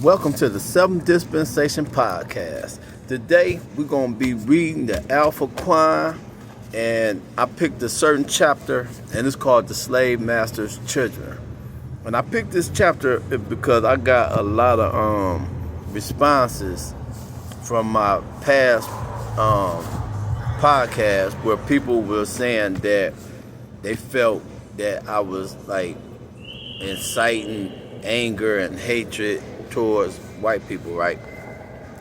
Welcome to the Seventh Dispensation Podcast. Today we're going to be reading the Furqan, and I picked a certain chapter, and it's called The Slave Master's Children. And I picked this chapter because I got a lot of responses from my past podcast where people were saying that they felt that I was like inciting anger and hatred towards white people, right?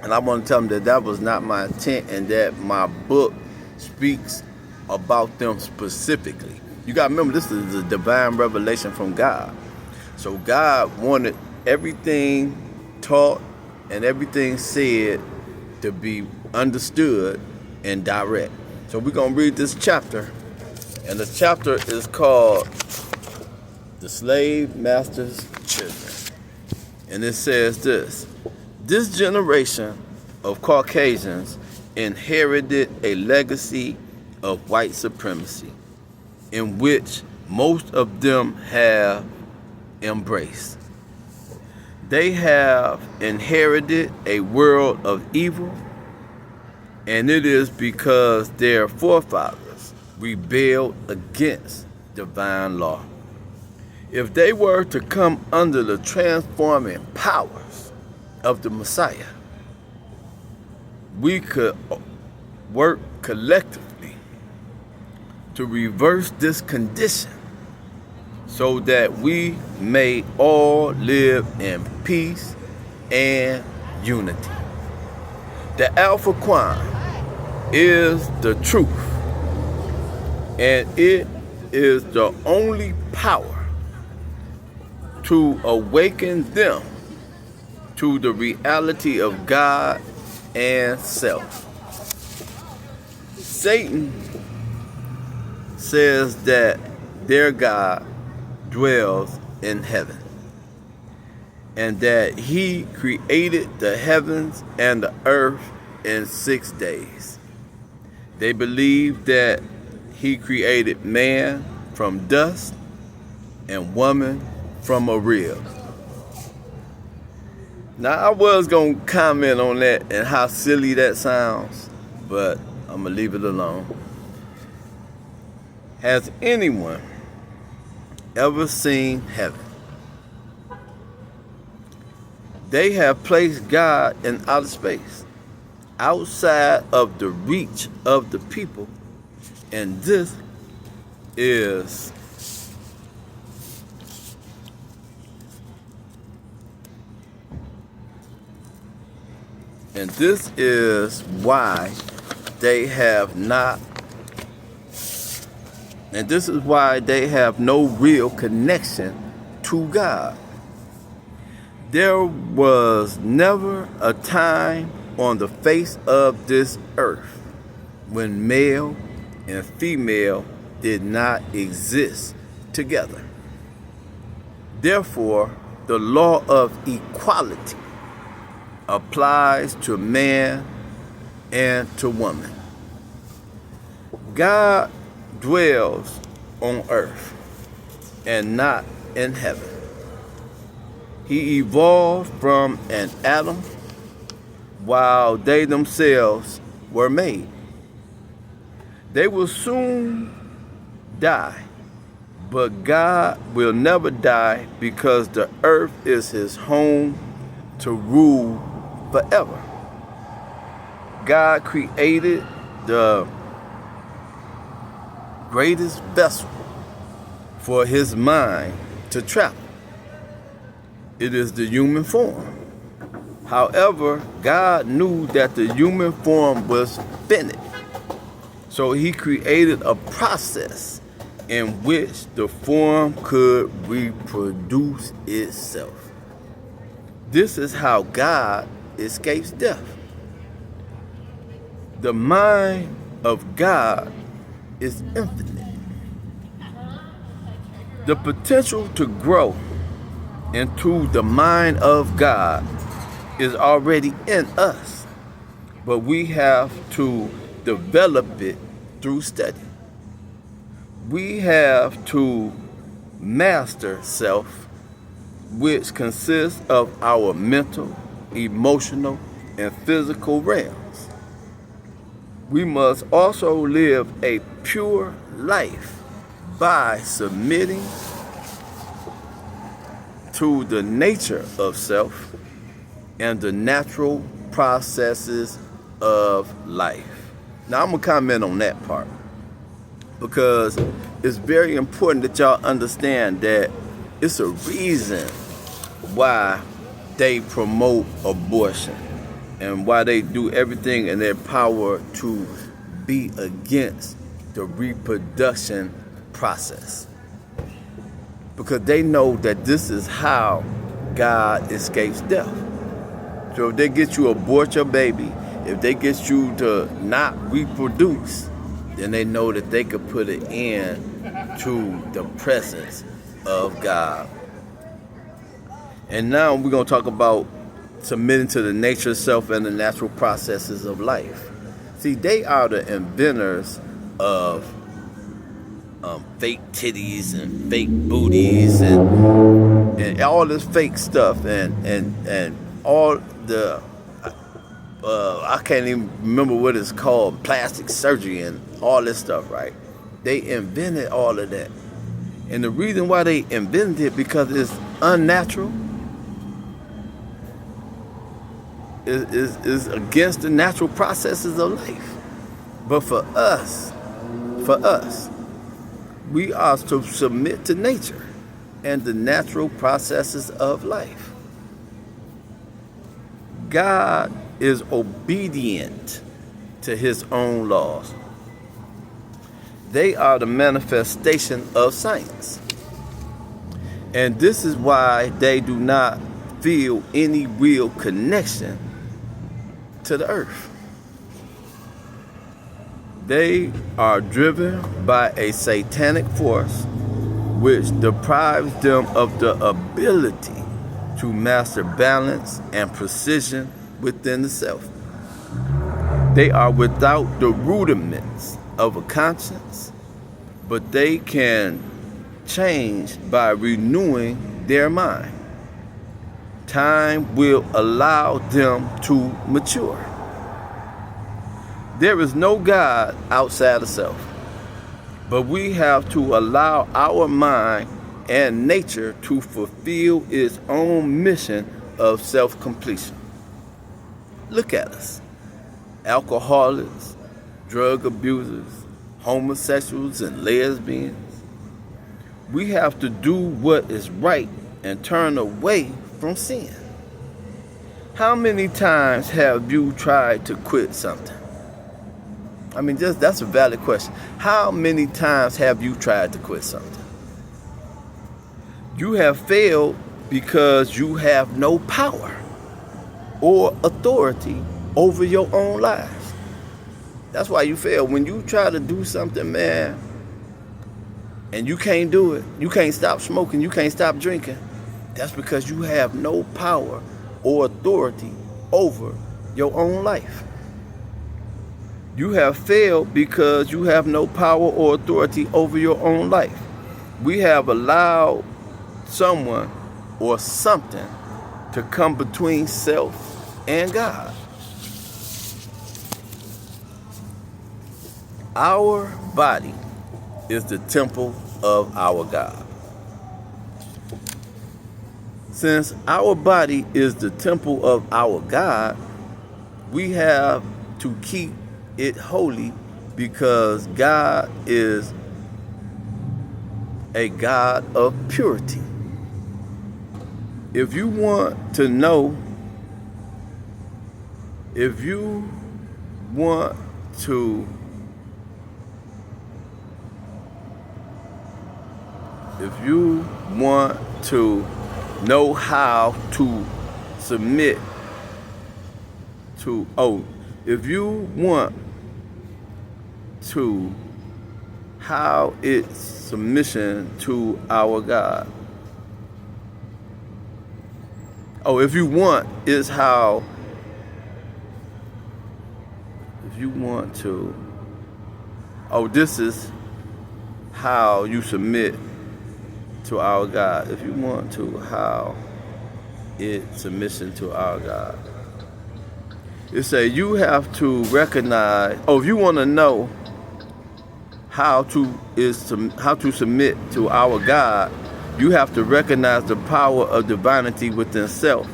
And I want to tell them that was not my intent, and that my book speaks about them specifically. You got to remember, this is a divine revelation from God. So God wanted everything taught and everything said to be understood and direct. So we're going to read this chapter, and the chapter is called The Slave Master's Children. And it says this generation of Caucasians inherited a legacy of white supremacy, in which most of them have embraced. They have inherited a world of evil, and it is because their forefathers rebelled against divine law. If they were to come under the transforming powers of the Messiah, we could work collectively to reverse this condition so that we may all live in peace and unity. The Furqan is the truth, and it is the only power to awaken them to the reality of God and self. Satan says that their God dwells in heaven, and that he created the heavens and the earth in 6 days. They believe that he created man from dust and woman from a rib. Now, I was going to comment on that and how silly that sounds, but I'm going to leave it alone. Has anyone ever seen heaven? They have placed God in outer space, outside of the reach of the people, and this is why they have no real connection to God. There was never a time on the face of this earth when male and female did not exist together. Therefore, the law of equality applies to man and to woman. God dwells on earth and not in heaven. He evolved from an atom while they themselves were made. They will soon die, but God will never die, because the earth is his home to rule forever. God created the greatest vessel for his mind to travel. It is the human form. However, God knew that the human form was finite, so he created a process in which the form could reproduce itself. This is how God escapes death. The mind of God is infinite. The potential to grow into the mind of God is already in us, but we have to develop it through study. We have to master self which consists of our mental, emotional, and physical realms. We must also live a pure life by submitting to the nature of self and the natural processes of life. Now, I'm going to comment on that part because it's very important that y'all understand that it's a reason why they promote abortion and why they do everything in their power to be against the reproduction process. Because they know that this is how God escapes death. So if they get you to abort your baby, if they get you to not reproduce, then they know that they could put an end to the presence of God. And now we're going to talk about submitting to the nature of self and the natural processes of life. See, they are the inventors of fake titties and fake booties and all this fake stuff and all the I can't even remember what it's called, plastic surgery and all this stuff, right? They invented all of that. And the reason why they invented it because it's unnatural, is against the natural processes of life. But for us, we are to submit to nature and the natural processes of life. God is obedient to his own laws. They are the manifestation of science. And this is why they do not feel any real connection to the earth. They are driven by a satanic force which deprives them of the ability to master balance and precision within the self. They are without the rudiments of a conscience, but they can change by renewing their mind. Time will allow them to mature. There is no God outside of self, but we have to allow our mind and nature to fulfill its own mission of self-completion. Look at us. Alcoholics, drug abusers, homosexuals, and lesbians. We have to do what is right and turn away from sin. How many times have you tried to quit something? I mean, that's a valid question. How many times have you tried to quit something? You have failed because you have no power or authority over your own lives. That's why you fail. When you try to do something, man, and you can't do it, you can't stop smoking, you can't stop drinking, that's because you have no power or authority over your own life. You have failed because you have no power or authority over your own life. We have allowed someone or something to come between self and God. Our body is the temple of our God. Since our body is the temple of our God, we have to keep it holy because God is a God of purity. If you want to know, if you want to know how to submit to, if you want to how it's submission to our God. If you want is how, if you want to, this is how you submit to our God. If you want to, how is submission to our God? It say you have to recognize. Oh, if you want to know how to submit to our God, you have to recognize the power of divinity within self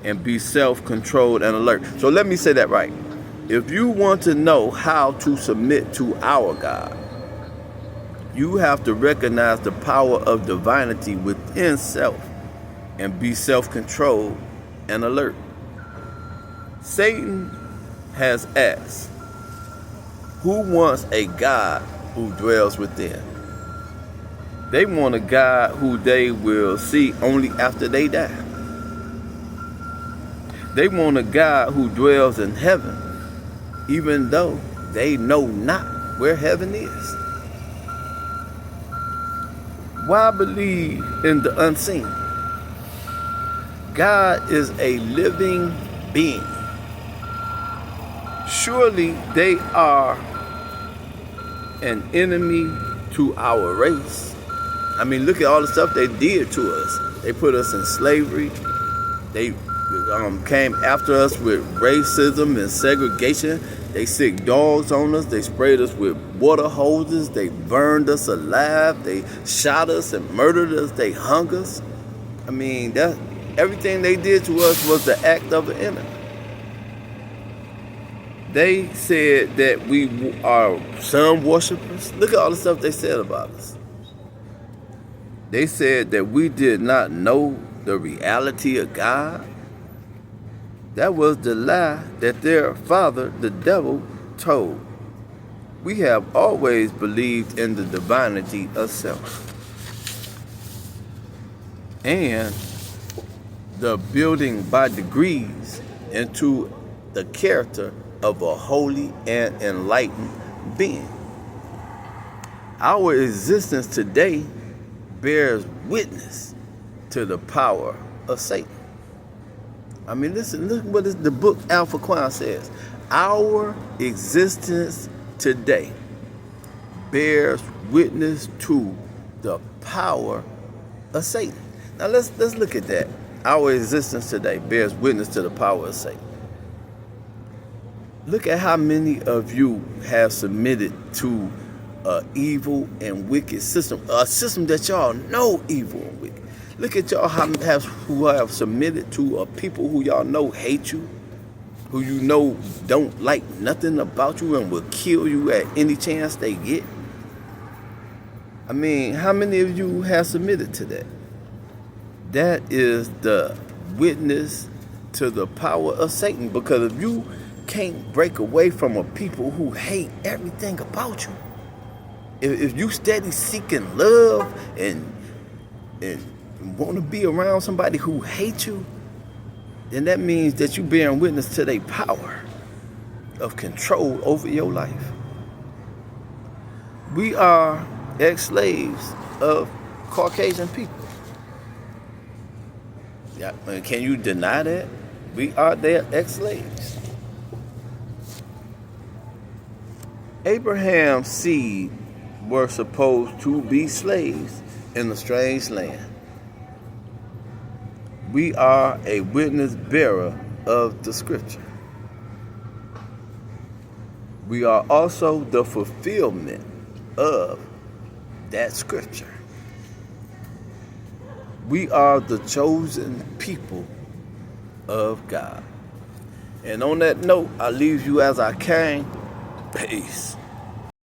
and be self-controlled and alert. So let me say that right. If you want to know how to submit to our God, you have to recognize the power of divinity within self and be self-controlled and alert. Satan has asked, who wants a God who dwells within? They want a God who they will see only after they die. They want a God who dwells in heaven, even though they know not where heaven is. Why believe in the unseen? God is a living being. Surely they are an enemy to our race. I mean, look at all the stuff they did to us. They put us in slavery. They came after us with racism and segregation. They sick dogs on us. They sprayed us with water hoses. They burned us alive. They shot us and murdered us. They hung us. I mean, everything they did to us was the act of an enemy. They said that we are sun worshipers. Look at all the stuff they said about us. They said that we did not know the reality of God. That was the lie that their father, the devil, told. We have always believed in the divinity of self and the building by degrees into the character of a holy and enlightened being. Our existence today bears witness to the power of Satan. I mean, listen, look what the book Furqan says. Our existence today bears witness to the power of Satan. Now let's look at that. Our existence today bears witness to the power of Satan. Look at how many of you have submitted to an evil and wicked system, a system that y'all know evil and wicked. Look at y'all who have submitted to a people who y'all know hate you, who you know don't like nothing about you and will kill you at any chance they get. I mean, how many of you have submitted to that? That is the witness to the power of Satan. Because if you can't break away from a people who hate everything about you, if you steady seeking love and want to be around somebody who hates you, then that means that you're bearing witness to their power of control over your life. We are ex-slaves of Caucasian people. Yeah, can you deny that? We are their ex-slaves. Abraham's seed were supposed to be slaves in a strange land. We are a witness bearer of the scripture. We are also the fulfillment of that scripture. We are the chosen people of God. And on that note, I leave you as I came. Peace.